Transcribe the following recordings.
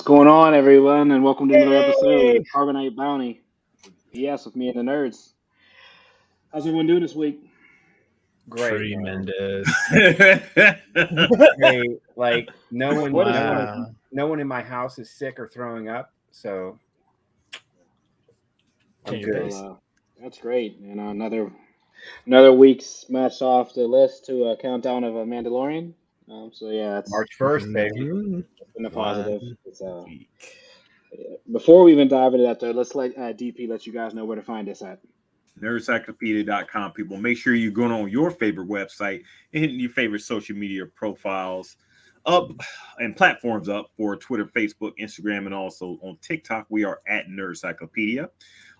going on, everyone, and welcome to another episode of Carbonite Bounty. BS with me and the nerds. How's everyone doing this week? Great. Tremendous. Hey, like no one, What is no one in my house is sick or throwing up, so I'm good. Well, that's great. And another week's matched off the list to a countdown of a Mandalorian. So yeah, it's March 1st, baby. been a positive. Before we even dive into that, though, let's let DP let you guys know where to find us at. Nerdcyclopedia.com. People, make sure you're going on your favorite website and hitting your favorite social media profiles up and platforms up for Twitter, Facebook, Instagram, and also on TikTok. We are at Nerdcyclopedia.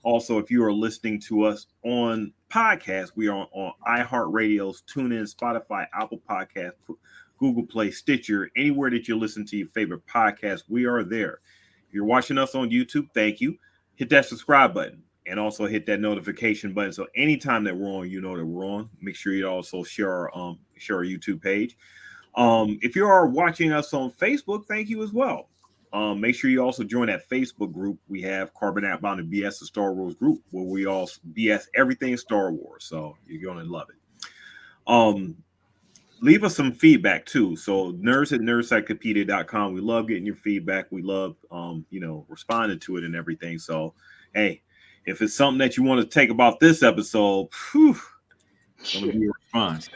Also, if you are listening to us on podcasts, we are on iHeartRadio's, TuneIn, Spotify, Apple Podcasts, Google Play, Stitcher, anywhere that you listen to your favorite podcast, we are there. If you're watching us on YouTube, thank you. Hit that subscribe button and also hit that notification button. So anytime that we're on, you know that we're on. Make sure you also share our YouTube page. If you are watching us on Facebook, thank you as well. Make sure you also join that Facebook group. We have Carbonite Bound and BS the Star Wars group where we all BS everything Star Wars. So you're going to love it. Leave us some feedback too. So nerds at nerdcyclopedia.com. We love getting your feedback. We love, responding to it and everything. So, hey, if it's something that you want to take about this episode, it's going to be a response.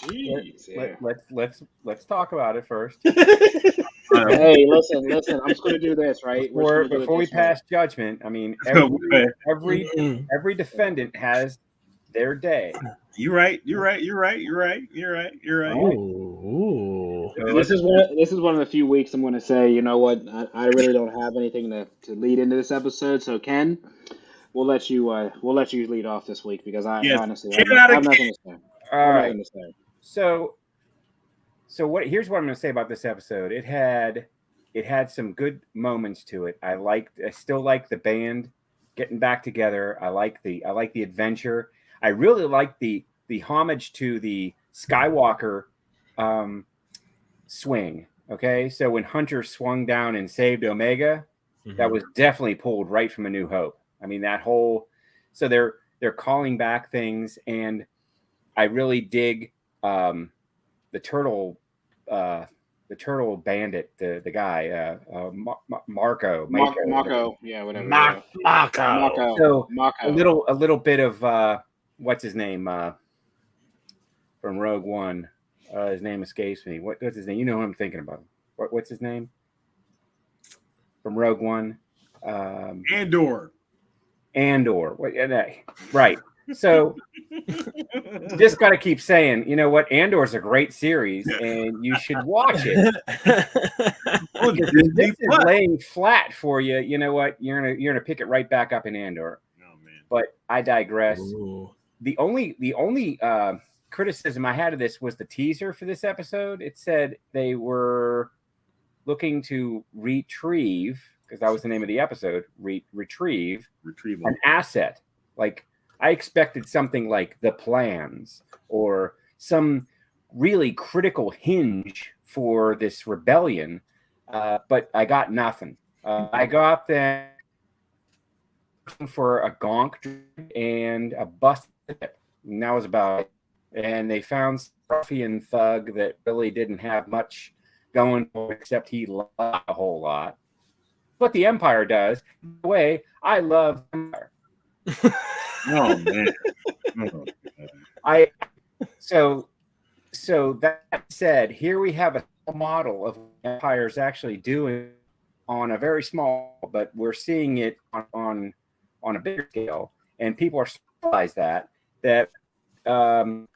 Jeez, yeah. Let's talk about it first. Hey, listen. I'm just going to do this, right? Before we pass judgment, I mean, every defendant has their day. You're right. Ooh. This is one of the few weeks I'm going to say, you know what? I really don't have anything to lead into this episode. So Ken, we'll let you lead off this week because honestly have nothing to say. All right. So here's what I'm going to say about this episode. It had some good moments to it. I still like the band getting back together. I like the adventure. I really like the homage to the Skywalker swing. Okay, so when Hunter swung down and saved Omega, that was definitely pulled right from A New Hope. I mean, so they're calling back things, and I really dig the turtle bandit, the guy Marco, yeah, whatever. Marco. So Marco. a little bit of what's his name from Rogue One. His name escapes me. What's his name? You know who I'm thinking about. What's his name from Rogue One? Andor. Right. So just got to keep saying, you know what? Andor's a great series, and you should watch it. This is laying flat for you. You know what? You're gonna pick it right back up in Andor. Oh, man. But I digress. Ooh. The only criticism I had of this was the teaser for this episode. It said they were looking to retrieve, because that was the name of the episode, retrieve an asset. Like, I expected something like the plans or some really critical hinge for this rebellion, but I got nothing. I got them for a gonk and a bust tip, and that was about it. And they found some ruffian thug that really didn't have much going for it, except he lied a whole lot. But the Empire does. By the way, I love Empire. Oh, man. So that said, here we have a model of what Empire is actually doing on a very small, but we're seeing it on a bigger scale, and people are surprised that the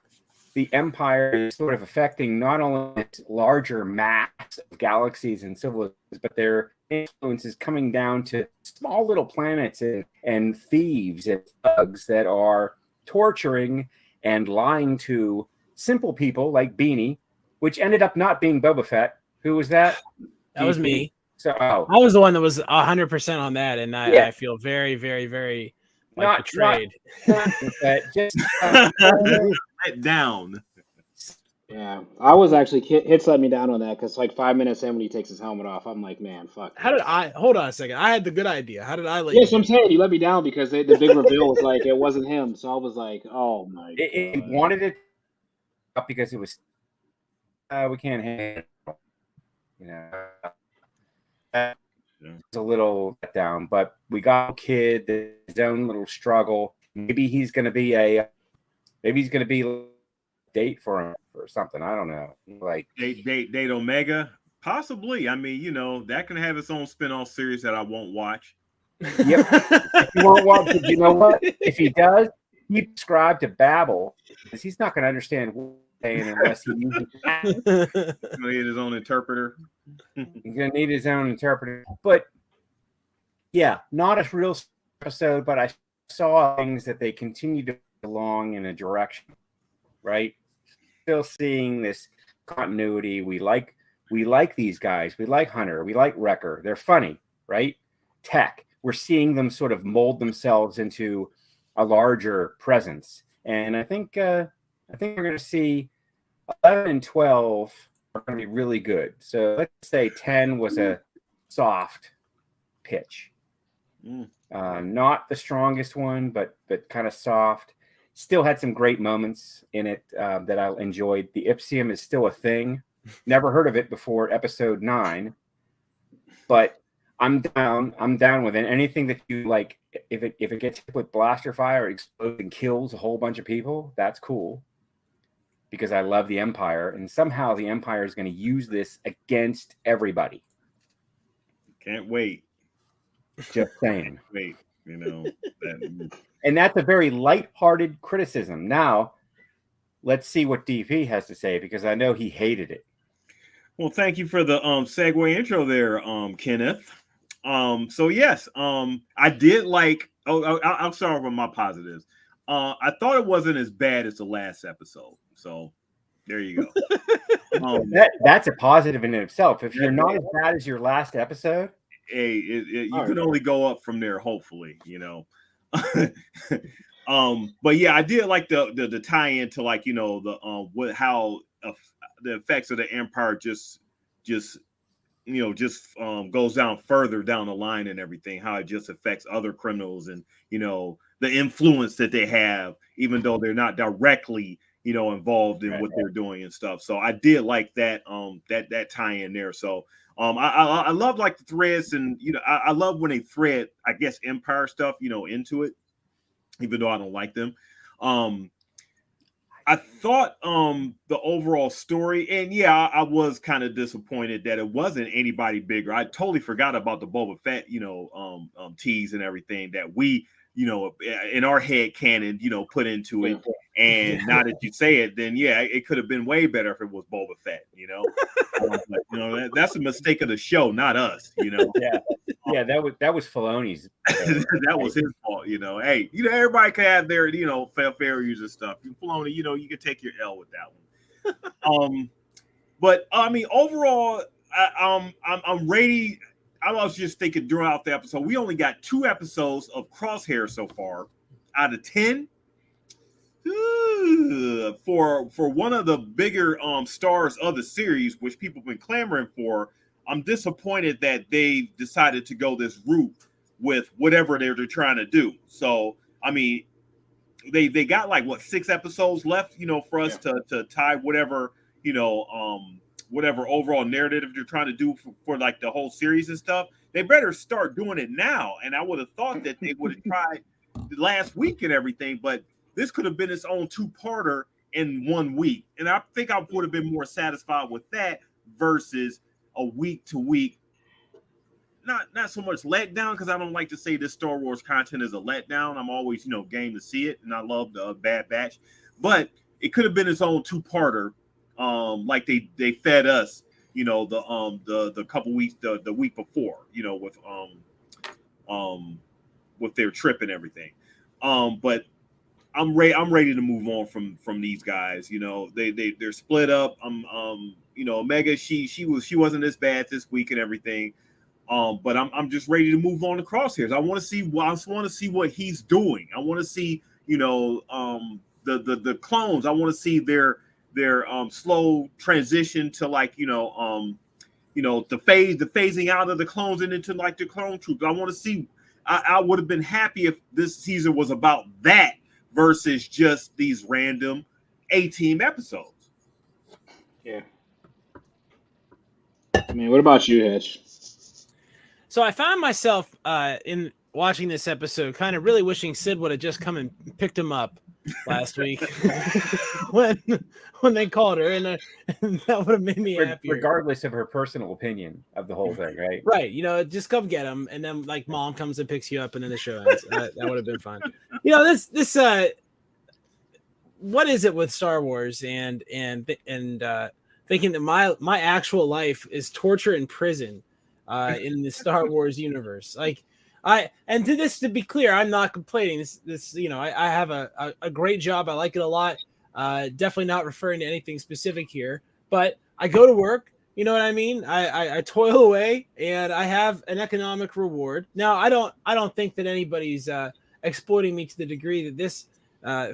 Empire is sort of affecting not only its larger mass of galaxies and civilizations, but their influence is coming down to small little planets and thieves and thugs that are torturing and lying to simple people like Beanie, which ended up not being Boba Fett. Who was that? That was me. So I was the one that was 100% on that, and I feel very, very, very betrayed. Just Let down. Yeah, I was actually Hits let me down on that because like 5 minutes in when he takes his helmet off, I'm like, man, fuck. How did I hold on a second? I had the good idea. How did I let Yes, you I'm down? saying you let me down because the big reveal was like it wasn't him, so I was like, oh my It god. wanted it up because it was we can't handle, you know. It's a little down, but we got a kid, his own little struggle. Maybe he's going to be a date for him or something. I don't know. Like date Omega, possibly. I mean, that can have its own spin-off series that I won't watch. Yep. If you won't watch it, you know what? If he does, he subscribe to Babel because he's not going to understand what he's saying unless he uses He's gonna get his own interpreter. He's going to need his own interpreter. But yeah, not a real episode, but I saw things that they continue to along in a direction, right? Still seeing this continuity. We like these guys. We like Hunter. We like Wrecker. They're funny, right? Tech. We're seeing them sort of mold themselves into a larger presence, and I think we're going to see 11 and 12 are going to be really good. So let's say 10 was a soft pitch. Not the strongest one, but kind of soft. Still had some great moments in it that I enjoyed. The Ipsium is still a thing. Never heard of it before episode 9, but I'm down with it. Anything that you like, if it gets hit with blaster fire, explodes and kills a whole bunch of people, that's cool. Because I love the Empire, and somehow the Empire is going to use this against everybody. Can't wait. Just saying. Wait, and that's a very lighthearted criticism. Now, let's see what DP has to say because I know he hated it. Well, thank you for the segue intro there, Kenneth. So yes, I did like. I'll start with my positives. I thought it wasn't as bad as the last episode. So there you go. That's a positive in itself. If you're not as bad as your last episode, hey, you can only go up from there. Hopefully, but yeah, I did like the tie-in to like how the effects of the Empire just goes down further down the line and everything, how it just affects other criminals and the influence that they have, even though they're not directly involved in what they're doing and stuff. So I did like that that tie-in there. So I love like the threads, and I love when they thread, I guess, Empire stuff into it, even though I don't like them. I thought the overall story, and yeah, I was kind of disappointed that it wasn't anybody bigger. I totally forgot about the Boba Fett, tease and everything that we, in our head canon, put into it. And now that you say it, then yeah, it could have been way better if it was Boba Fett, but, that's a mistake of the show, not us, Yeah, that was Filoni's. That was his fault, Hey, everybody can have their, failures and stuff. Filoni, you can take your L with that one. But I mean, overall, I'm ready. I was just thinking throughout the episode, we only got 2 episodes of Crosshair so far out of 10. For one of the bigger stars of the series, which people have been clamoring for, I'm disappointed that they decided to go this route with whatever they're trying to do. So, I mean, they got like 6 episodes left, for us to tie whatever, whatever overall narrative they're trying to do for like the whole series and stuff. They better start doing it now. And I would have thought that they would have tried last week and everything, but this could have been its own 2-parter in 1 week. And I think I would have been more satisfied with that versus a week to week. Not so much letdown, because I don't like to say this Star Wars content is a letdown. I'm always, game to see it, and I love the Bad Batch. But it could have been its own 2-parter, like they fed us, the couple weeks, the week before, with their trip and everything. But I'm ready to move on from these guys. They're split up. Omega, she wasn't as bad this week and everything. But I'm just ready to move on to Crosshairs. I want to see what he's doing. I want to see, the clones. I want to see their slow transition to like the phasing out of the clones and into like the clone troops. I want to see. I would have been happy if this season was about that versus just these random A-Team episodes. Yeah. I mean, what about you, Hitch? So I found myself in watching this episode kind of really wishing Sid would have just come and picked him up last week when they called her, and that would have made me happier. Regardless of her personal opinion of the whole thing, right? Right. Just come get him, and then like mom comes and picks you up, and then the show ends. That would have been fun. This what is it with Star Wars and thinking that my actual life is torture in prison in the Star Wars universe. Like to be clear, I'm not complaining. I have a great job. I like it a lot. Definitely not referring to anything specific here, but I go to work. You know what I mean? I toil away and I have an economic reward. Now I don't think that anybody's exploiting me to the degree that this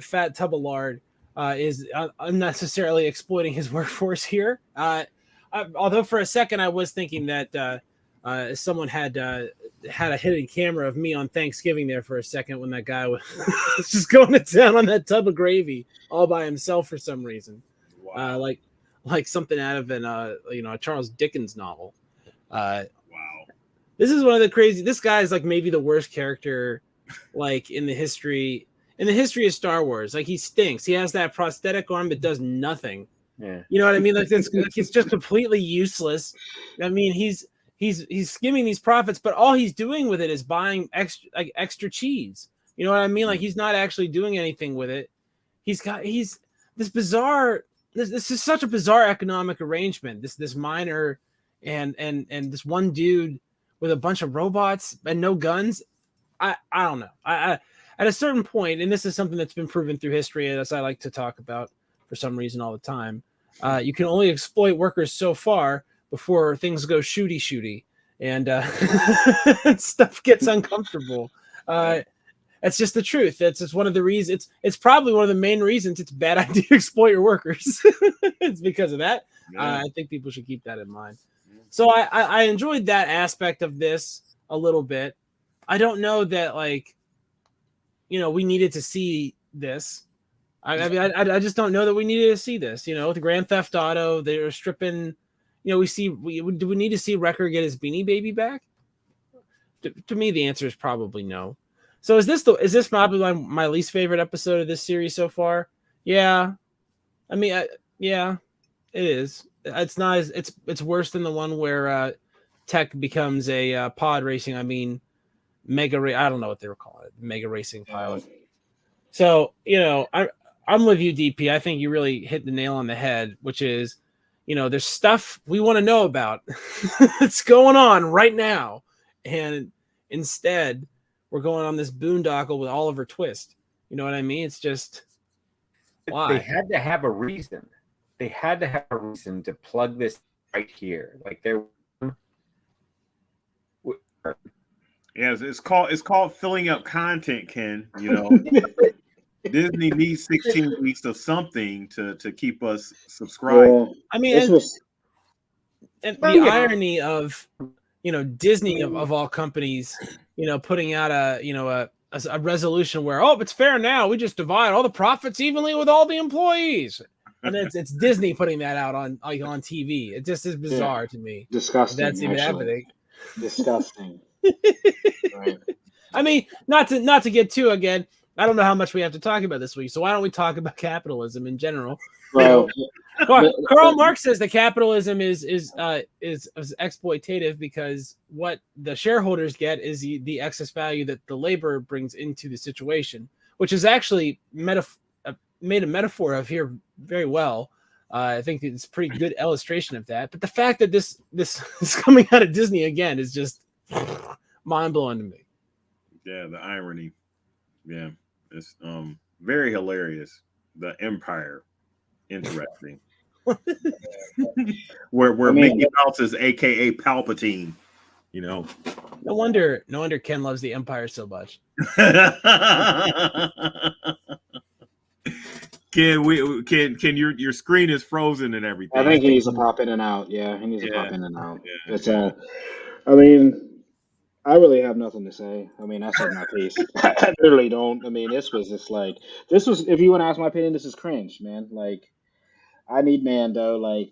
fat tub of lard is unnecessarily exploiting his workforce here. Although for a second I was thinking that someone had a hidden camera of me on Thanksgiving there for a second when that guy was just going to town on that tub of gravy all by himself for some reason. Wow. Like something out of a Charles Dickens novel. Wow. This is one of the crazy. This guy is like maybe the worst character like in the history of Star Wars. Like he stinks. He has that prosthetic arm that does nothing. Yeah. You know what I mean? Like it's just completely useless. I mean, he's skimming these profits, but all he's doing with it is buying extra cheese. You know what I mean? Like he's not actually doing anything with it. He's this bizarre. This is such a bizarre economic arrangement. This miner and this one dude with a bunch of robots and no guns. I don't know. I at a certain point, and this is something that's been proven through history, as I like to talk about for some reason all the time. You can only exploit workers so far before things go shooty, and stuff gets uncomfortable. That's just the truth. That's just one of the reasons. It's probably one of the main reasons it's a bad idea to exploit your workers. It's because of that. Yeah. I think people should keep that in mind. So I enjoyed that aspect of this a little bit. I don't know that we needed to see this. I just don't know that we needed to see this. With Grand Theft Auto, they were stripping. Do we need to see Wrecker get his Beanie Baby back? To me, the answer is probably no. So is this probably my least favorite episode of this series so far? Yeah, I mean, yeah, it is. It's not as it's worse than the one where Tech becomes a pod racing. I mean, mega. I don't know what they were calling it. Mega racing pilot. So I'm with you, DP. I think you really hit the nail on the head, which is, there's stuff we want to know about that's going on right now, and instead we're going on this boondoggle with Oliver Twist. You know what I mean? It's just why they had to have a reason. They had to have a reason to plug this right here. Like there. Yeah, it's called filling up content, Ken. Disney needs 16 weeks of something to keep us subscribed. Well, I mean, and the irony of Disney of all companies, putting out a resolution where it's fair now. We just divide all the profits evenly with all the employees, and it's Disney putting that out on TV. It just is bizarre to me. Disgusting. That's even happening. Disgusting. Right. I mean, not to get too again. I don't know how much we have to talk about this week, so why don't we talk about capitalism in general? Well, Karl Marx says that capitalism is exploitative because what the shareholders get is the excess value that the labor brings into the situation, which is actually made a metaphor of here very well. I think it's a pretty good illustration of that. But the fact that this is coming out of Disney again is just mind-blowing to me. Yeah, the irony. Yeah, it's very hilarious. The Empire. Interesting. where Mickey Mouse is AKA Palpatine, No wonder Ken loves the Empire so much. Can your screen is frozen and everything? I think he needs to pop in and out. Yeah, he needs to Yeah. pop in and out. Yeah. It's I mean, I really have nothing to say. I mean, I said my piece. I really don't. I mean, this was just like this was. If you want to ask my opinion, this is cringe, man. Like, I need Mando. Like,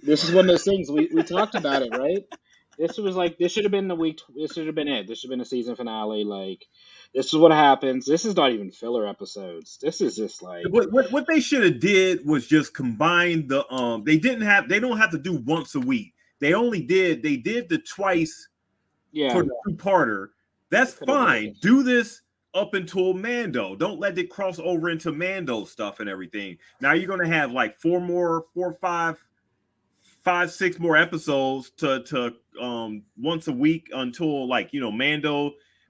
this is one of those things we talked about it, right? This was like this should have been the week. This should have been it. This should have been a season finale. Like, this is what happens. This is not even filler episodes. This is just like What they should have did was just combine the they don't have to do once a week. They did the twice yeah. for the two-parter. That's fine. Do this up until Mando. Don't let it cross over into Mando stuff and everything. Now you're gonna have like 6 more episodes to once a week until like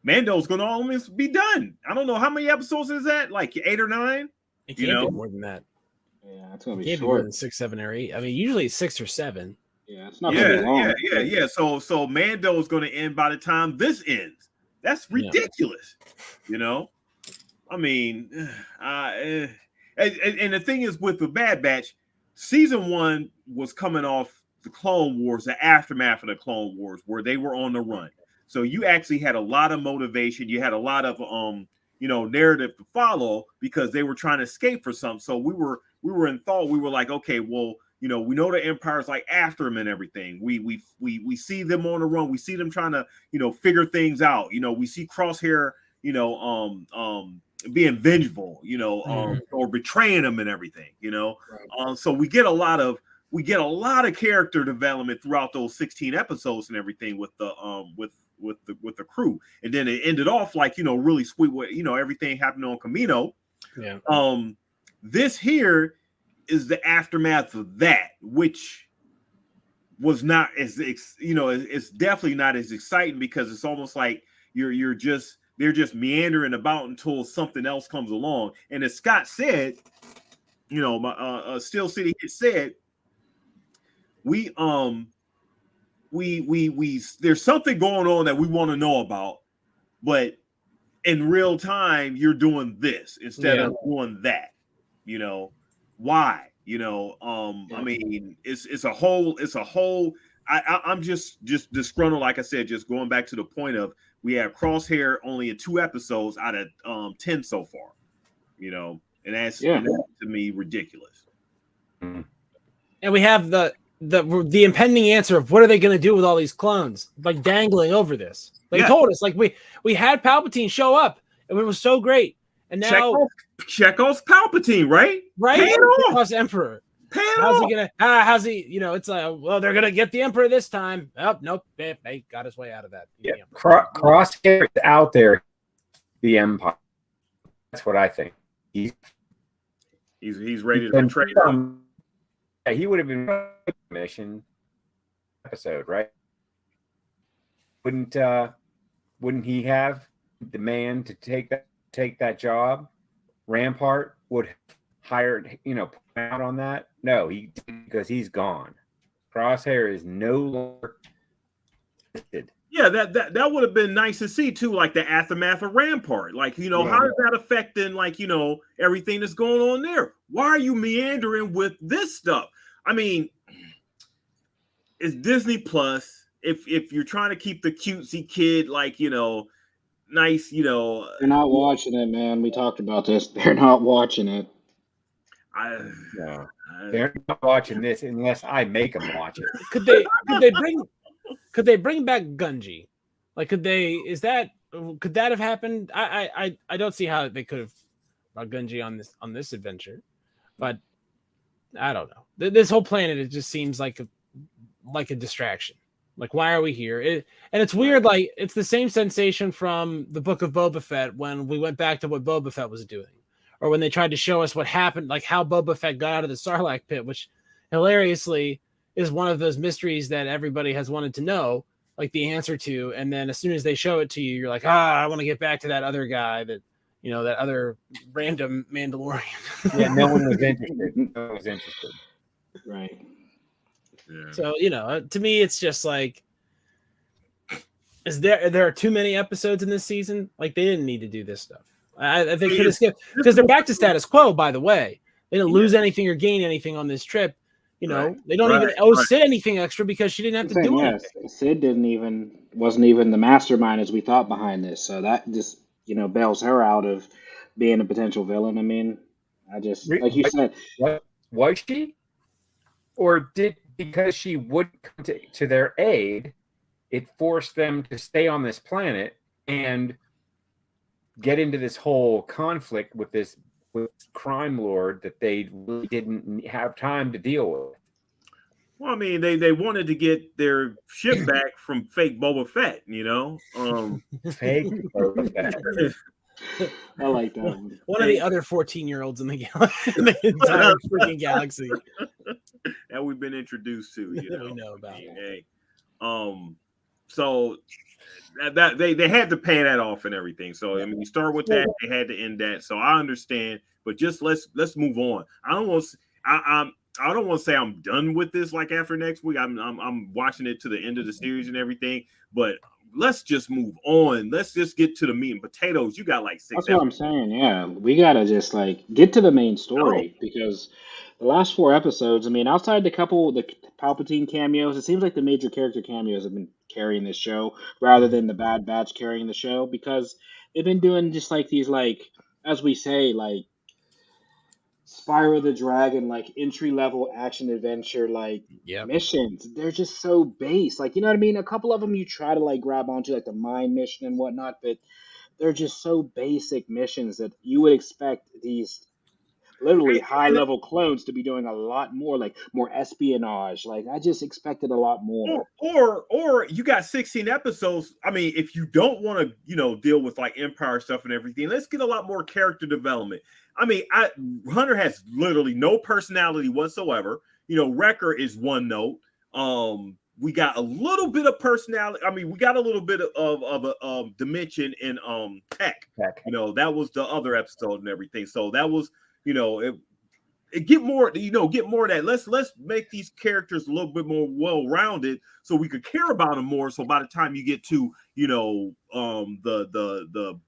Mando's gonna almost be done. I don't know how many episodes is that, like 8 or 9. It can't be more than that. Yeah, it's gonna be can't short. be more than 6, 7, or 8. I mean, usually it's 6 or 7. Yeah, it's not gonna be long. Yeah. So Mando is gonna end by the time this ends. That's ridiculous. I mean, and the thing is with the Bad Batch, season 1 was coming off the Clone Wars, the aftermath of the Clone Wars, where they were on the run. So you actually had a lot of motivation. You had a lot of narrative to follow because they were trying to escape for something. So we were in thought. We were like, okay, well, we know the Empire's like after them and everything. We see them on the run. We see them trying to figure things out. We see Crosshair being vengeful, or betraying them and everything. Right. So we get a lot of character development throughout those 16 episodes and everything with the with the crew, and then it ended off like really sweet with everything happened on Camino. Yeah. This here is the aftermath of that, which was not as it's definitely not as exciting because it's almost like they're just meandering about until something else comes along. And as Scott said, Steel City said, we there's something going on that we want to know about, but in real time you're doing this instead of doing that. Why? I mean, it's a whole. I'm just disgruntled, like I said, just going back to the point of we have Crosshair only in 2 episodes out of 10 so far, and that's to me ridiculous. And we have the impending answer of what are they going to do with all these clones, like dangling over this. They told us, like we had Palpatine show up and it was so great, and now Chekhov's Palpatine, right? Chekhov's Emperor. How's he gonna? How's he? It's like, well, they're gonna get the Emperor this time. Oh, nope, they got his way out of that. Yeah, Crosshair is out there. The Empire. That's what I think. He's ready to betray them. Yeah, he would have been mission episode, right? Wouldn't he have the man to take that job? Rampart would have hired, out on that. No, because he's gone. Crosshair is no longer listed. Yeah, that would have been nice to see too, like the aftermath of Rampart. Like, how is that affecting, like, everything that's going on there? Why are you meandering with this stuff? I mean, it's Disney Plus. If you're trying to keep the cutesy kid, like, nice, they're not watching it, man. We talked about this. They're not watching it. They're not watching this unless I make them watch it. Could they bring back Gunji? Like, could that have happened? I don't see how they could have brought Gunji on this adventure, but I don't know. This whole planet, it just seems like a distraction. Like, why are we here? And it's weird. Like, it's the same sensation from the Book of Boba Fett when we went back to what Boba Fett was doing, or when they tried to show us what happened, like how Boba Fett got out of the Sarlacc pit, which hilariously is one of those mysteries that everybody has wanted to know, like the answer to. And then as soon as they show it to you, you're like, I want to get back to that other guy that, that other random Mandalorian. Yeah, no one was interested. No one was interested. Right. Yeah. So, to me, it's just like, there are too many episodes in this season. Like, they didn't need to do this stuff. They could have skipped because they're back to status quo. By the way, they didn't lose anything or gain anything on this trip. You know, they don't even owe Sid anything extra because she didn't have to do anything. Sid wasn't even the mastermind as we thought behind this. So that just, bails her out of being a potential villain. I mean, like you said. What was she? Or because she wouldn't come to their aid, it forced them to stay on this planet and get into this whole conflict with this crime lord that they really didn't have time to deal with. Well, I mean, they wanted to get their ship back from fake Boba Fett, Fake Boba Fett. I like that. One of the other 14-year-olds in the entire freaking galaxy that we've been introduced to. We know about. So that they had to pay that off and everything. So I mean, you start with that, they had to end that. So I understand, but just let's move on. I don't want to say I'm done with this. Like after next week, I'm watching it to the end of the series and everything. But let's just move on. Let's just get to the meat and potatoes. You got like 6. That's what I'm saying. Yeah, we gotta just get to the main story because the last 4 episodes. I mean, outside the Palpatine cameos, it seems like the major character cameos have been carrying this show rather than the Bad Batch carrying the show because they've been doing just these as we say Spyro the Dragon entry level action adventure missions. They're just so base. You know what I mean? A couple of them you try to grab onto the mine mission and whatnot, but they're just so basic missions that you would expect these literally high level clones to be doing a lot more, more espionage. I just expected a lot more. Or you got 16 episodes. I mean, if you don't want to, deal with Empire stuff and everything, let's get a lot more character development. I mean, Hunter has literally no personality whatsoever. Wrecker is one note. We got a little bit of personality. I mean, we got a little bit of a dimension in Tech. That was the other episode and everything. So that was, get more of that. Let's make these characters a little bit more well-rounded so we could care about them more. So by the time you get to, the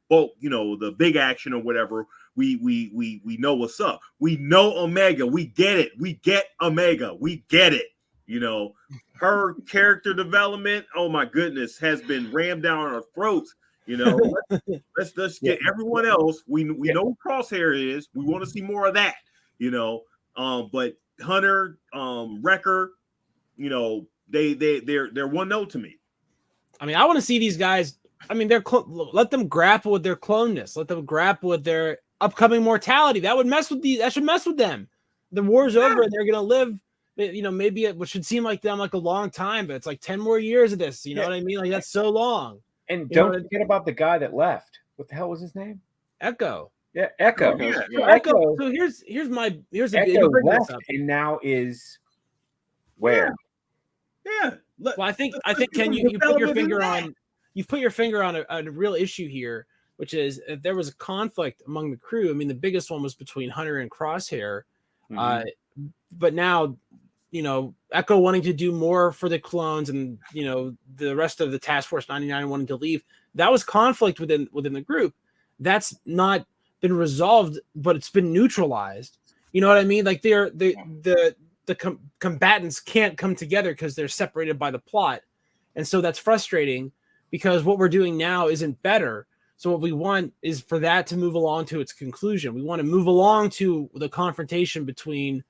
bulk, the big action or whatever, we know what's up. We know Omega. We get it. We get Omega. We get it. Her character development, oh my goodness, has been rammed down our throats. Let's get everyone else. We know who Crosshair is. We want to see more of that. But Hunter, Wrecker, they're one note to me. I mean, I want to see these guys. I mean, let them grapple with their cloneness. Let them grapple with their upcoming mortality. That should mess with them. The war's over and they're gonna live. Maybe it should seem like them a long time, but it's 10 more years of this. You know what I mean? That's so long. And don't forget about the guy that left. What the hell was his name? Echo. Yeah, Echo. Echo. So here's Echo left and now is where? Yeah. Well, I think Ken, you put your finger on. You've put your finger on a real issue here, which is if there was a conflict among the crew. I mean, the biggest one was between Hunter and Crosshair, but now, Echo wanting to do more for the clones, and the rest of the Task Force 99 wanting to leave. That was conflict within the group. That's not been resolved, but it's been neutralized. You know what I mean? The combatants can't come together because they're separated by the plot, and so that's frustrating. Because what we're doing now isn't better. So what we want is for that to move along to its conclusion. We want to move along to the confrontation between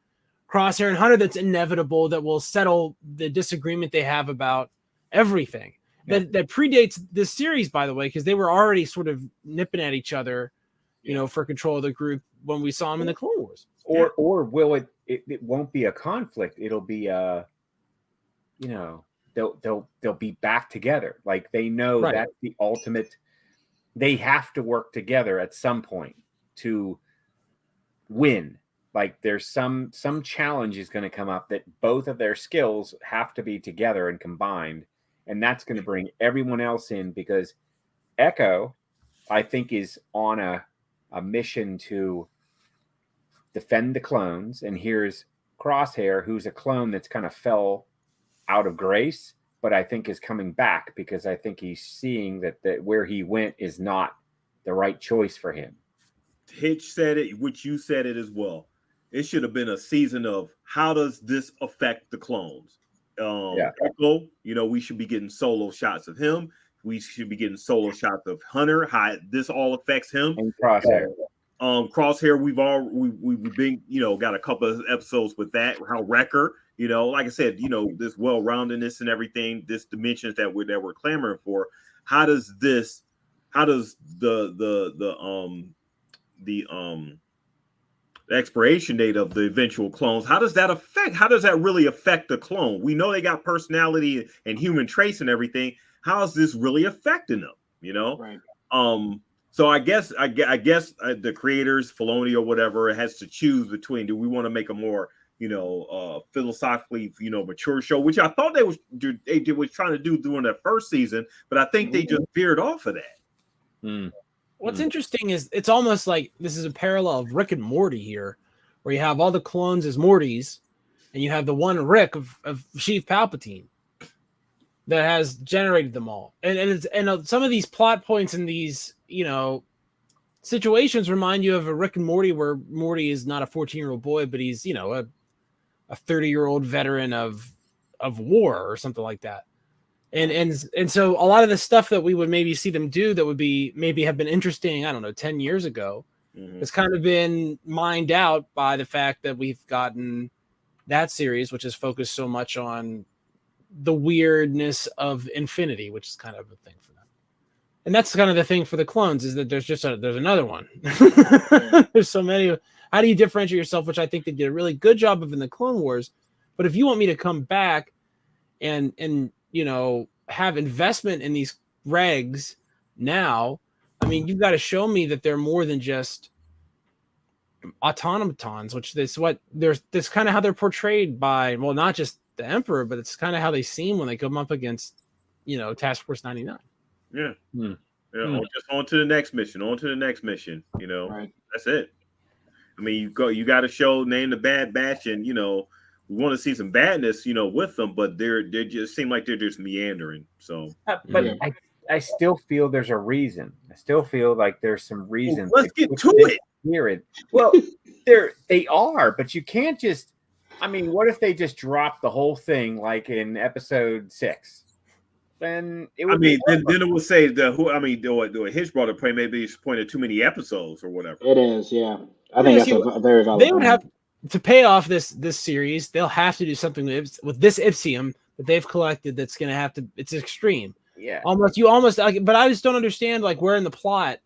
Crosshair and Hunter that's inevitable, that will settle the disagreement they have about everything. Yeah. That predates this series, by the way, because they were already sort of nipping at each other, for control of the group when we saw them in the Clone Wars. Or will it won't be a conflict. It'll be they'll be back together. They know that's the ultimate. They have to work together at some point to win. There's some challenge is going to come up that both of their skills have to be together and combined, and that's going to bring everyone else in, because Echo, I think, is on a mission to defend the clones, and here's Crosshair, who's a clone that's kind of fell out of grace, but I think is coming back because I think he's seeing that where he went is not the right choice for him. Hitch said it, which you said it as well. It should have been a season of how does this affect the clones? Echo, we should be getting solo shots of him. We should be getting solo shots of Hunter. How this all affects him. And Crosshair. Crosshair. We've been got a couple of episodes with that. How Wrecker. Like I said, this well-roundedness and everything, this dimensions that we're clamoring for. How does the expiration date of the eventual clones, how does that really affect the clone? We know they got personality and human traits and everything. How is this really affecting them? Right. So I guess the creators, Filoni or whatever, has to choose between, do we want to make a more philosophically mature show, which I thought they was trying to do during that first season, but I think they just veered off of that. What's interesting is it's almost like this is a parallel of Rick and Morty here, where you have all the clones as Mortys, and you have the one Rick of Chief Palpatine that has generated them all. And some of these plot points in these situations remind you of a Rick and Morty, where Morty is not a 14-year-old boy, but he's a 30-year-old veteran of war or something like that. And so a lot of the stuff that we would maybe see them do that would be maybe have been interesting, I don't know, 10 years ago, has kind of been mined out by the fact that we've gotten that series, which is focused so much on the weirdness of infinity, which is kind of a thing for them. And that's kind of the thing for the clones, is that there's another one. There's so many. How do you differentiate yourself? Which I think they did a really good job of in the Clone Wars. But if you want me to come back and have investment in these regs now, I mean, you've got to show me that they're more than just automatons, that's kind of how they're portrayed by, well, not just the Emperor, but it's kind of how they seem when they come up against, Task Force 99. Yeah. Just on to the next mission. Right. That's it. I mean, you got to show name the Bad Batch, and we want to see some badness, with them, but they just seem like they're just meandering. So, but I still feel there's a reason. I still feel like there's some reason. Well, let's get to it. Well, they are, but you can't just. I mean, what if they just drop the whole thing like in episode 6? Then it would. Then it would say the Hitch brought up, maybe it's pointed too many episodes or whatever. It is, yeah. I think that's a very valid. They would have to pay off this series. They'll have to do something with this Ipsium that they've collected. That's going to have to. It's extreme. Yeah. But I just don't understand where in the plot,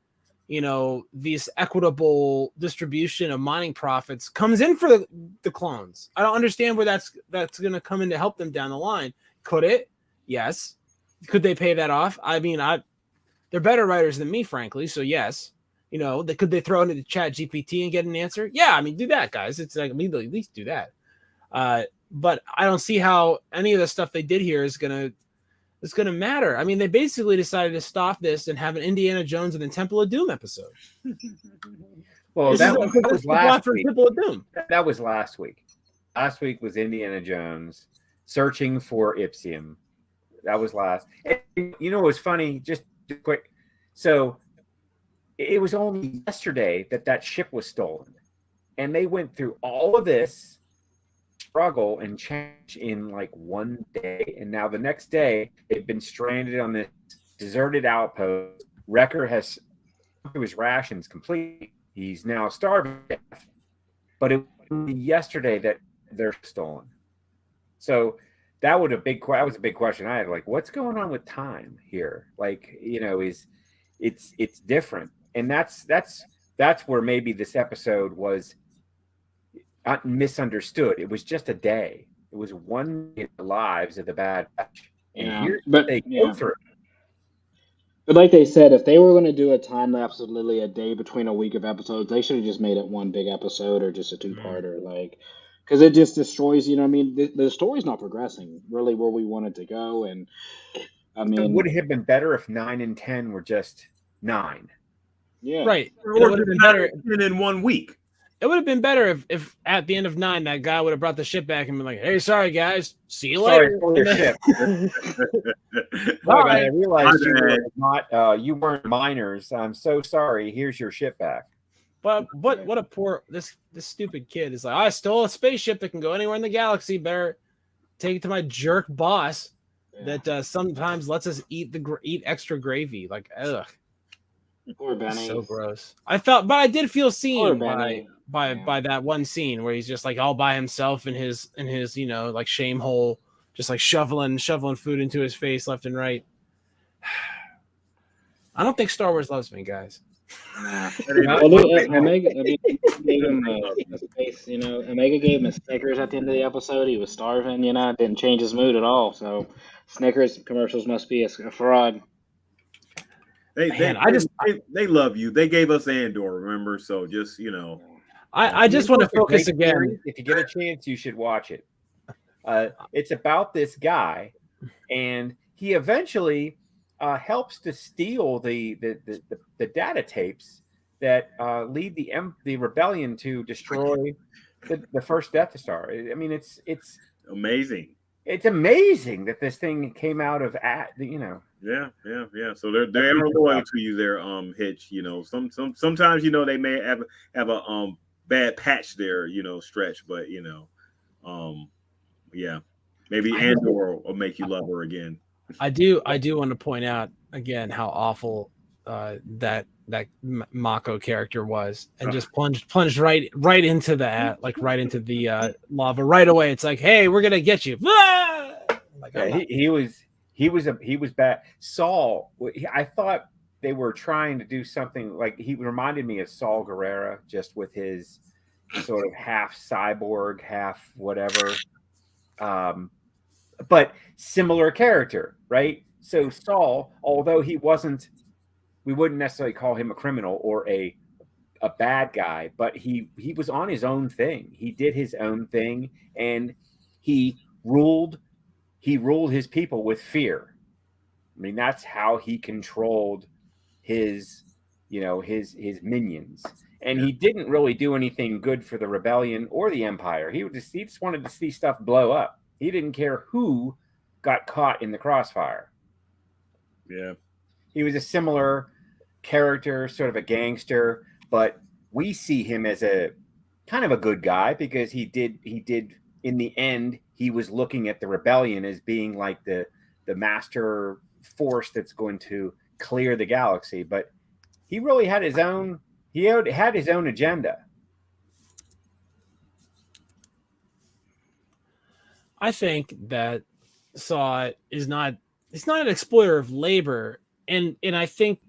this equitable distribution of mining profits comes in for the clones. I don't understand where that's going to come in to help them down the line. Could it? Yes. Could they pay that off? I mean, they're better writers than me, frankly. So yes, could they throw into the chat GPT and get an answer? Yeah. I mean, do that, guys. It's like, at least do that. But I don't see how any of the stuff they did here is going to matter. I mean, they basically decided to stop this and have an Indiana Jones and the Temple of Doom episode. Well, that was last week. Temple of Doom. That was last week. Last week was Indiana Jones searching for Ipsium. That was last. And, what's funny? Just quick. So it was only yesterday that ship was stolen, and they went through all of this struggle and change in like one day, and now the next day they've been stranded on this deserted outpost. Wrecker has his rations complete. He's now starving, but it was yesterday that they're stolen. So that was a big question I had. Like, what's going on with time here? Like, it's different, and that's where maybe this episode was misunderstood. It was just a day. It was one in the lives of the Bad Batch, and they go through. But like they said, if they were going to do a time lapse of literally a day between a week of episodes, they should have just made it one big episode or just a two-parter, because it just destroys. The story's not progressing really where we want it to go, and it would have been better if 9 and 10 were just 9. Yeah, right. It would have been better in 1 week. It would have been better if at the end of 9 that guy would have brought the ship back and been like, "Hey, sorry guys, see you later." For your ship. I realized you weren't miners. I'm so sorry. Here's your ship back. But what a poor this stupid kid is like. I stole a spaceship that can go anywhere in the galaxy. Better take it to my jerk boss that sometimes lets us eat extra gravy. Like, ugh. Poor Benny. So gross. But I did feel seen Benny. by that one scene where he's just like all by himself in his like shame hole, just like shoveling food into his face left and right. I don't think Star Wars loves me, guys. Omega gave him a space, Omega gave him a Snickers at the end of the episode. He was starving, it didn't change his mood at all. So Snickers commercials must be a fraud. They love you. They gave us Andor, remember? So just I just want to focus again. If you get a chance, you should watch it. It's about this guy, and he eventually helps to steal the data tapes that lead the rebellion to destroy the first Death Star. I mean, it's amazing. It's amazing that this thing came out of Yeah. So they are loyal to you there, Hitch. Sometimes they may have a bad patch there, Stretch, but yeah, maybe Andor will make you love her again. I do want to point out again how awful that Mako character was, and just plunged right into that, like right into the lava right away. It's like, hey, we're gonna get you. Like, he was bad. Saul, I thought they were trying to do something like he reminded me of Saul Guerrero, just with his sort of half cyborg, half whatever, but similar character, right? So Saul, although we wouldn't necessarily call him a criminal or a bad guy, but he was on his own thing. He did his own thing, and he ruled his people with fear. I mean, that's how he controlled his minions. And he didn't really do anything good for the rebellion or the empire. He just wanted to see stuff blow up. He didn't care who got caught in the crossfire. Yeah. He was a similar character, sort of a gangster, but we see him as a kind of a good guy because he did in the end, he was looking at the rebellion as being like the master force that's going to clear the galaxy, but he really had his own agenda. I think that Saw is not an exploiter of labor, and I think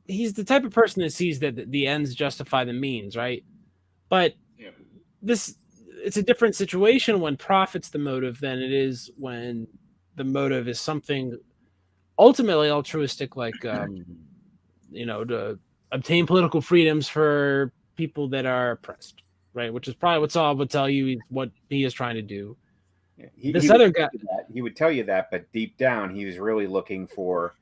he's the type of person that sees that the ends justify the means, right? But it's a different situation when profit's the motive than it is when the motive is something ultimately altruistic, like to obtain political freedoms for people that are oppressed, right? Which is probably what Saul would tell you what he is trying to do. He would tell you that, but deep down, he was really looking for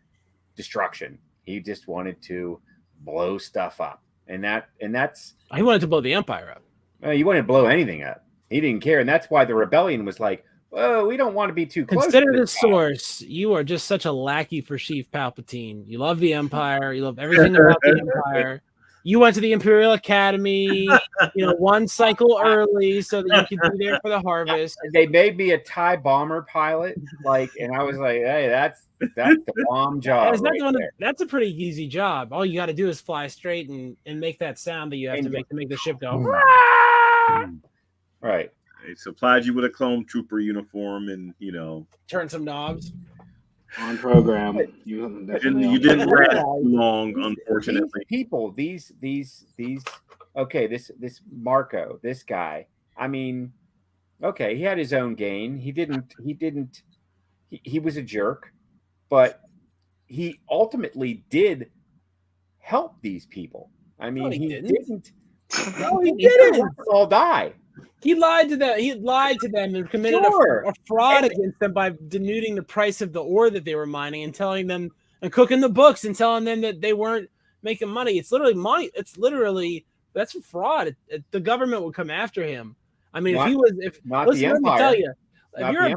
destruction. He just wanted to blow stuff up, and that's he wanted to blow the empire up. He wanted to blow anything up. He didn't care, and that's why the rebellion was like, "Oh, we don't want to be too close." Consider the source. You are just such a lackey for Chief Palpatine. You love the Empire. You love everything about the Empire. You went to the Imperial Academy, one cycle early so that you could be there for the harvest. They made me a TIE bomber pilot, and I was like, "Hey, that's the bomb job." That's a pretty easy job. All you got to do is fly straight and make that sound that you have to make the ship go. Right. They supplied you with a clone trooper uniform, and turn some knobs. On program. You didn't last long, unfortunately. These this Marco, this guy. I mean, okay, he had his own gain. He was a jerk, but he ultimately did help these people. I mean, he didn't. No, he didn't. All die. He lied to them and committed a fraud against them by denuding the price of the ore that they were mining and telling them and cooking the books and telling them that they weren't making money. It's literally money. That's a fraud. The government would come after him. I mean, let me tell you, if you're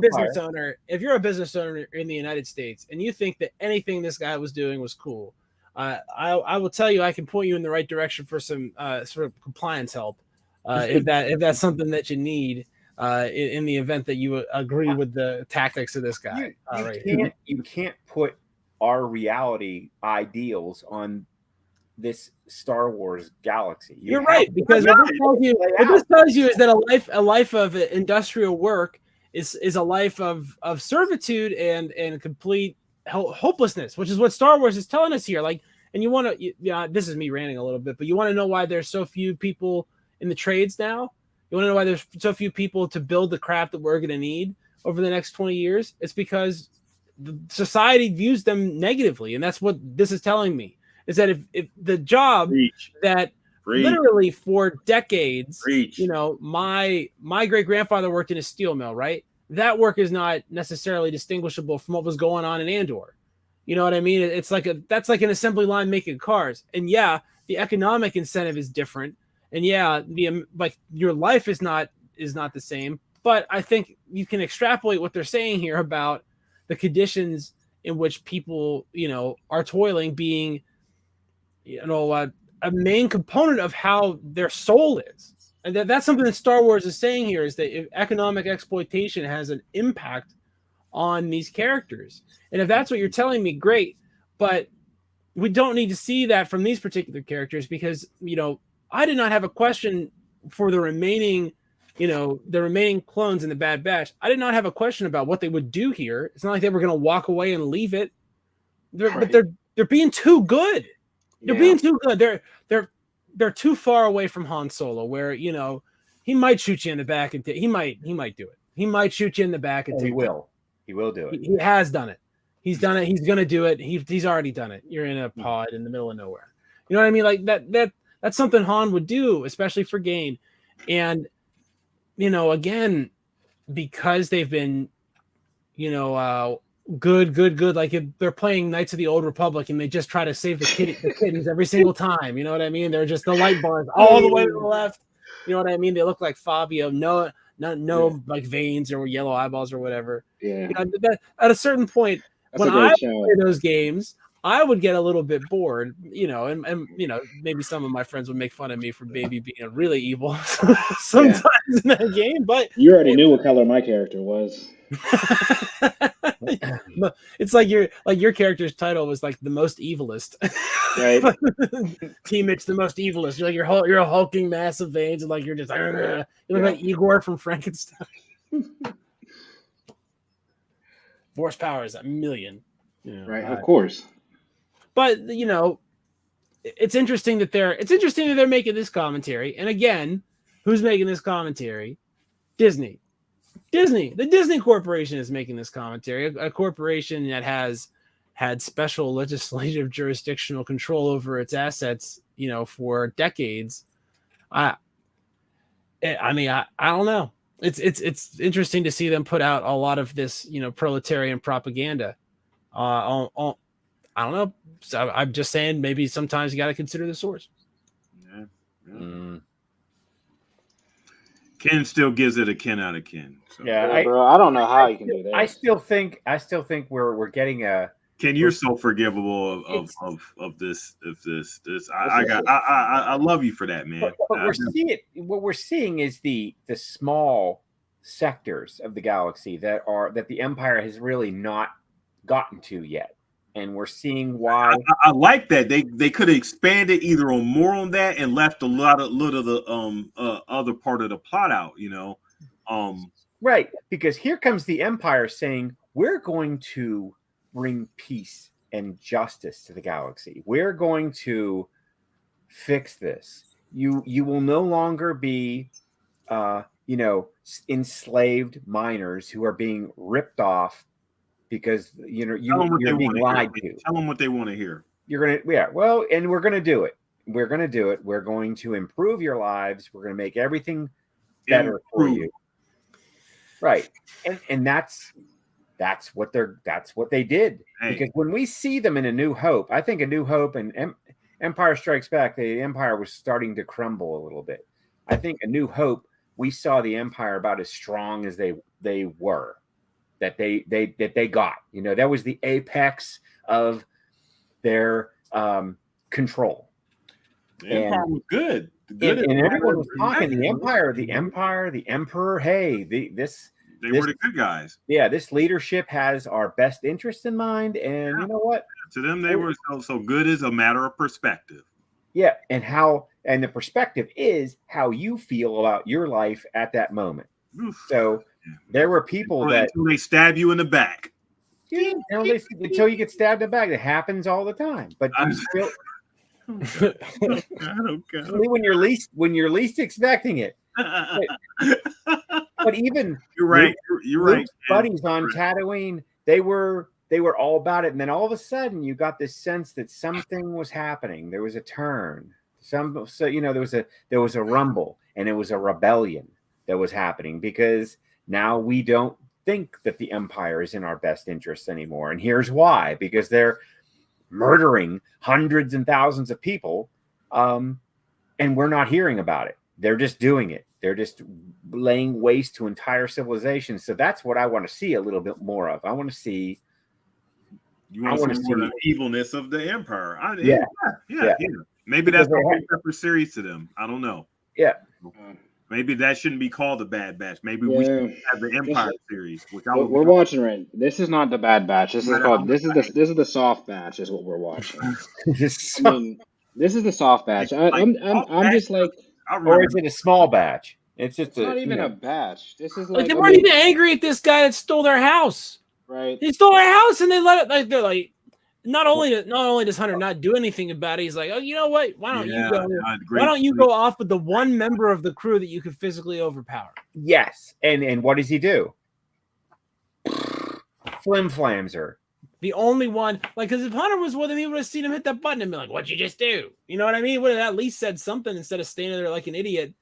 a business owner in the United States and you think that anything this guy was doing was cool, I will tell you, I can point you in the right direction for some sort of compliance help, if that's something that you need, in the event that you agree with the tactics of this guy. You can't put our reality ideals on this Star Wars galaxy. You're right, because what this tells you is that a life of industrial work is a life of servitude and complete hopelessness, which is what Star Wars is telling us here. Like, and you want to, this is me ranting a little bit, but you want to know why there's so few people in the trades now? You want to know why there's so few people to build the crap that we're going to need over the next 20 years? It's because the society views them negatively, and that's what this is telling me. Is that if the job that literally for decades, my great grandfather worked in a steel mill, right? That work is not necessarily distinguishable from what was going on in Andor. You know what I mean? It's like that's like an assembly line making cars, and yeah, the economic incentive is different, and yeah, like your life is not the same. But I think you can extrapolate what they're saying here about the conditions in which people, are toiling, being a main component of how their soul is. And that's something that Star Wars is saying here, is that if economic exploitation has an impact on these characters. And if that's what you're telling me, great. But we don't need to see that from these particular characters, because, I did not have a question for the remaining clones in the Bad Batch. I did not have a question about what they would do here. It's not like they were going to walk away and leave it. But they're being too good. They're being too good. They're too far away from Han Solo, where he might shoot you in the back and he might do it. He might shoot you in the back and he will do it. He has done it. He's done it. He's gonna do it. He's already done it. You're in a pod in the middle of nowhere. You know what I mean? Like that's something Han would do, especially for gain. And again, because they've been good. Like if they're playing Knights of the Old Republic and they just try to save the kittens every single time. You know what I mean? They're just the light bars all the way to the left. You know what I mean? They look like Fabio. No, like veins or yellow eyeballs or whatever. Yeah. At a certain point, when I play those games, I would get a little bit bored. And maybe some of my friends would make fun of me for maybe being really evil sometimes in that game. But you already knew what color my character was. It's like your character's title was like the most evilest, right? Team Mitch, the most evilest. You're like you're a hulking mass of veins, and like you're just you look like Igor from Frankenstein. Force power is 1,000,000, right? Of course. But it's interesting that they're making this commentary, and again, who's making this commentary? Disney. The Disney Corporation is making this commentary, a corporation that has had special legislative jurisdictional control over its assets, for decades. I don't know. It's interesting to see them put out a lot of this, proletarian propaganda. I don't know. So I'm just saying, maybe sometimes you got to consider the source. Yeah. Ken still gives it a Ken out of Ken. So. Yeah, bro. I don't know how you can do that. I still think we're getting a. Ken, you're so forgivable of this. I love you for that, man. But what we're seeing is the small sectors of the galaxy that the Empire has really not gotten to yet. And we're seeing why. I like that they could have expanded either on more on that and left a little of the other part of the plot out, Right, because here comes the Empire saying we're going to bring peace and justice to the galaxy. We're going to fix this. You will no longer be, enslaved miners who are being ripped off. Because you're being lied to. Tell them what they want to hear. And we're gonna do it. We're gonna do it. We're going to improve your lives. We're gonna make everything better for you. Right, and that's what they did. Hey. Because when we see them in A New Hope, I think A New Hope and Empire Strikes Back, the Empire was starting to crumble a little bit. I think A New Hope, we saw the Empire about as strong as they were. That they got, that was the apex of their control. The Empire was good. And everyone was talking the Empire, the Emperor. Hey, they were the good guys. Yeah, this leadership has our best interest in mind, and you know what? To them, they were so good as a matter of perspective. Yeah, and the perspective is how you feel about your life at that moment. Oof. So there were people until they stab you in the back. Yeah, until you get stabbed in the back. It happens all the time. But you still when you're least expecting it. But even you're right. You're right. Buddies on Tatooine, they were all about it, and then all of a sudden you got this sense that something was happening. There was a turn. There was a rumble, and it was a rebellion that was happening because now we don't think that the Empire is in our best interests anymore. And here's why: because they're murdering hundreds and thousands of people, and we're not hearing about it. They're just doing it. They're just laying waste to entire civilizations. So that's what I want to see a little bit more of. I want to see. You want to see the evilness of the Empire. Yeah. Maybe that's a separate series to them. I don't know. Yeah. Maybe that shouldn't be called the Bad Batch. Maybe we should have the Empire series. We're watching right. This is not the Bad Batch. This is the soft batch. Is what we're watching. This is the soft batch. I'm just like. Or is it a small batch? It's not even a batch. This is like they weren't even angry at this guy that stole their house. Right. He stole their house and they let it. They're like, not only does Hunter not do anything about it, he's like, oh, you know what? Why don't you go? Why don't you go off with the one member of the crew that you could physically overpower? Yes. And what does he do? Flim flams her. The only one, like, because if Hunter was with him, he would have seen him hit that button and be like, "What'd you just do?" You know what I mean? He would have at least said something instead of standing there like an idiot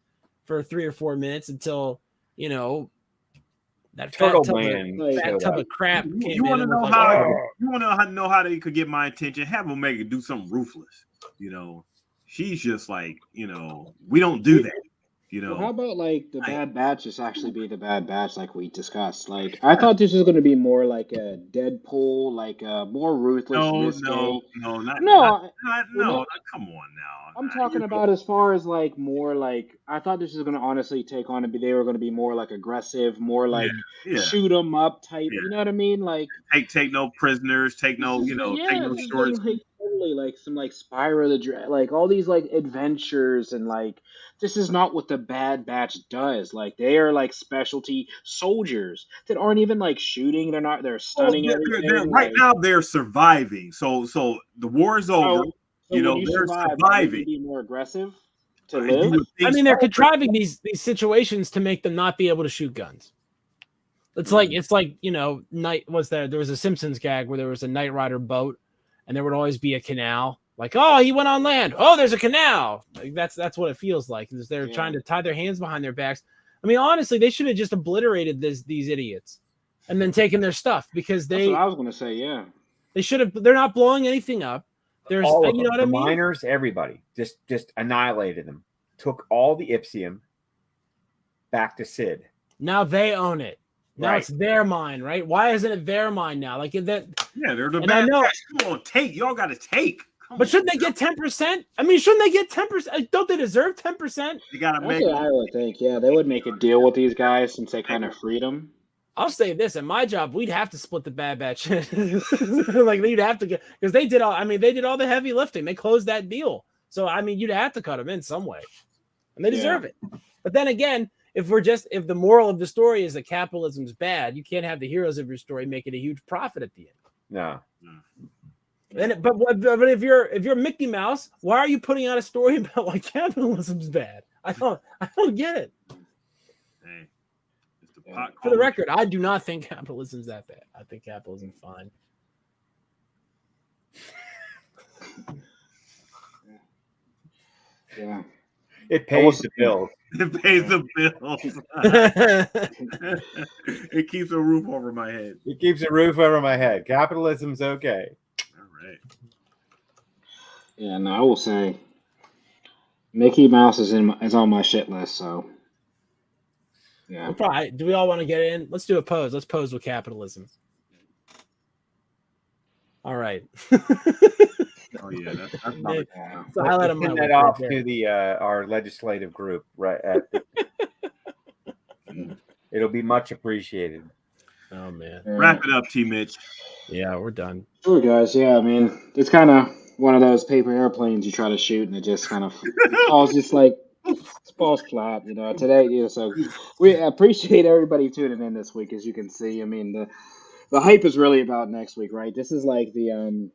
for 3 or 4 minutes until that Turtle fat tub of crap. You want to know how? You want to know how they could get my attention? Have Omega do something ruthless. She's just like, we don't do that. Well, how about like the Bad Batch just actually be the Bad Batch like we discussed? Like I thought this was going to be more like a Deadpool, like a more ruthless. No. Come on now. I'm talking about as far as like more like I thought this was going to honestly take on they were going to be more like aggressive, more like shoot them up type. Yeah. You know what I mean? Like take no prisoners, take no shorts. Like some like Spyro the like all these like adventures and like this is not what the Bad Batch does. Like they are like specialty soldiers that aren't even like shooting. They're stunning everything. Right now they're surviving. So the war is over. They're surviving. Be more aggressitive to live. I mean, they're contriving these situations to make them not be able to shoot guns. It's like night was there was a Simpsons gag where there was a Knight Rider boat. And there would always be a canal. Like, oh, he went on land. Oh, there's a canal. Like, that's what it feels like. They're trying to tie their hands behind their backs. I mean, honestly, they should have just obliterated these idiots and then taken their stuff because that's what I was going to say. Yeah, they should have. They're not blowing anything up. There's, all of them, what I mean? Miners, everybody, just annihilated them. Took all the Ipsium back to Sid. Now they own it. Now it's their mine, right? Why isn't it their mine now? Like that. Yeah, they're the bad guys. Come on, take. Y'all got to take. But shouldn't they get 10%? I mean, shouldn't they get 10%? Don't they deserve 10%? You got to make. I would think, they would make a deal with these guys since they kind of freed them. I'll say this: at my job, we'd have to split the Bad Batch. Like you'd have to get because they did all. I mean, they did all the heavy lifting. They closed that deal, so I mean, you'd have to cut them in some way, and they deserve it. But then again. If the moral of the story is that capitalism's bad, you can't have the heroes of your story making a huge profit at the end. No. But if you're Mickey Mouse, why are you putting out a story about why capitalism's bad? I don't get it. Hey, for the record, I do not think capitalism's that bad. I think capitalism's fine. Yeah. It pays the bills. It pays the bills. It keeps a roof over my head. It keeps a roof over my head. Capitalism's okay. All right. Yeah, no, I will say Mickey Mouse is on my shit list, so yeah. Do we all want to get in? Let's do a pose. Let's pose with capitalism. All right. Oh yeah, That's number 2. It's the highlight of my Send week that right off there. to the our legislative group, right? It'll be much appreciated. Oh man. Wrap it up, T. Mitch. Yeah, we're done. Sure, guys. Yeah, I mean, it's kind of one of those paper airplanes you try to shoot, and it just kind of falls just like falls flat. Today. So we appreciate everybody tuning in this week. As you can see, I mean, the hype is really about next week, right? This is like the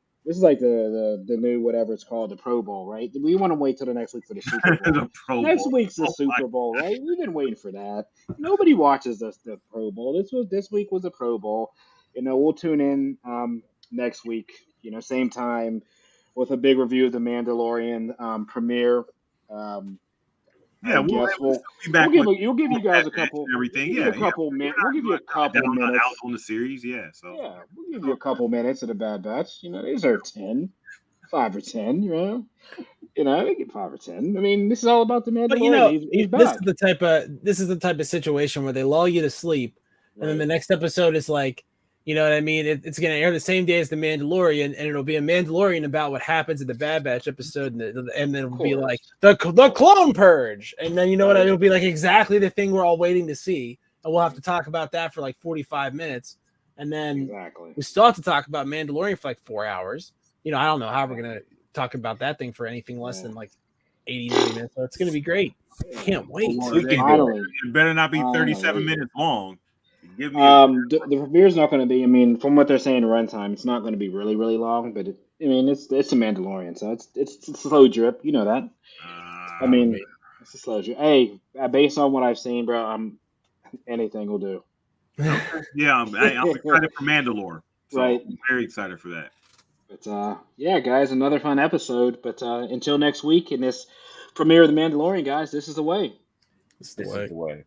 new whatever it's called, the Pro Bowl, right? We want to wait till the next week for the Super Bowl. The Pro Next Bowl. week's the Super Bowl, right? We've been waiting for that. Nobody watches the Pro Bowl. This week was the Pro Bowl. We'll tune in next week. Same time with a big review of the Mandalorian premiere. Yeah, we'll be back. You'll give you guys a couple. Everything. We'll give you a couple minutes. We'll give you a couple minutes out on the series. Yeah. So yeah, we'll give you a couple minutes of the Bad Batch. These are 5 or 10. They get 5 or 10. I mean, this is all about the Mandalorian. But he's this back. is the type of situation where they lull you to sleep, and then the next episode is like, you know what I mean? It's going to air the same day as the Mandalorian, and it'll be a Mandalorian about what happens in the Bad Batch episode, and then it'll be like the Clone Purge, and then what? It'll be like exactly the thing we're all waiting to see, and we'll have to talk about that for like 45 minutes, and then we still have to talk about Mandalorian for like 4 hours. I don't know how we're going to talk about that thing for anything less than like 80, 90 minutes. So it's going to be great. Can't wait. It better not be 37 minutes long. The premiere's not going to be. I mean, from what they're saying, runtime, it's not going to be really, really long. But it's a Mandalorian, so it's a slow drip. You know that. It's a slow drip. Hey, based on what I've seen, bro, anything will do. Yeah, I'm excited for Mandalore. So right. I'm very excited for that. But yeah, guys, another fun episode. But until next week in this premiere of the Mandalorian, guys, this is the way. This is the way.